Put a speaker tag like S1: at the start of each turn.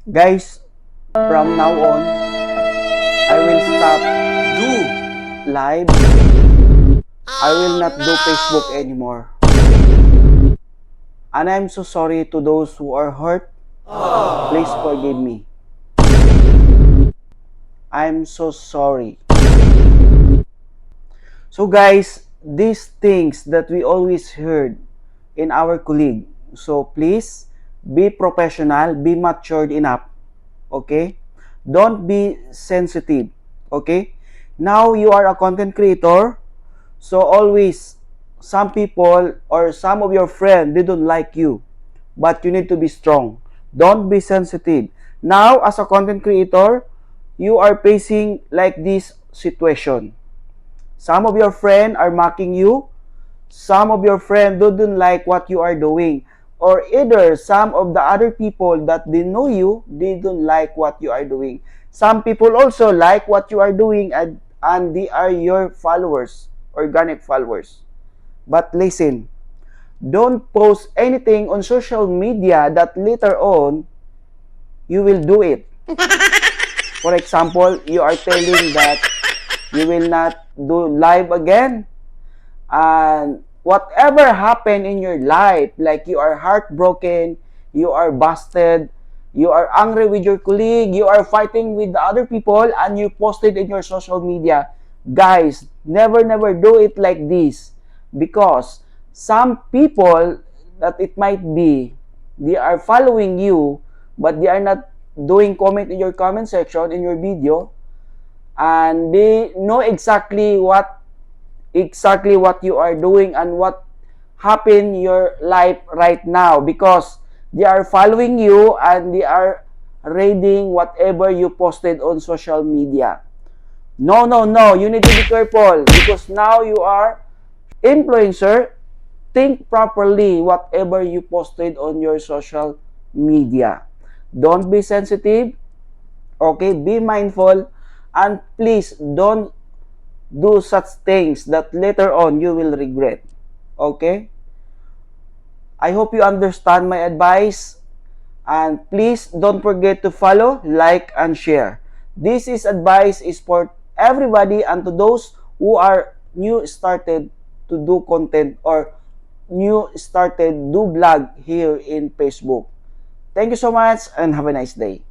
S1: Guys, from now on, I will stop do live. I will not do Facebook anymore. And I'm so sorry to those who are hurt. Please forgive me. I'm so sorry. So guys, these things that we always heard in our colleague. So please be professional, be matured enough. Okay? Don't be sensitive. Okay? Now you are a content creator. So always some people or some of your friends, they don't like you. But you need to be strong. Don't be sensitive. Now as a content creator, you are facing like this situation. Some of your friends are mocking you. Some of your friends don't like what you are doing. Or either some of the other people that they know you, they don't like what you are doing. Some people also like what you are doing and they are your followers, organic followers. But listen, don't post anything on social media that later on you will do it. For example, you are telling that you will not do live again. And whatever happened in your life, like you are heartbroken, you are busted, you are angry with your colleague, you are fighting with the other people, and you posted in your social media, guys, never do it like this. Because some people that it might be, they are following you, but they are not doing comment in your comment section in your video, and they know exactly what you are doing and what happened in your life right now, because they are following you and they are reading whatever you posted on social media. No, you need to be careful, because now you are influencer. Think properly whatever you posted on your social media. Don't be sensitive. Okay, be mindful, and please don't do such things that later on you will regret. Okay? I hope you understand my advice, and please don't forget to follow, like, and share. This is advice is for everybody and to those who are new started to do content or new started do blog here in Facebook. Thank you so much and have a nice day.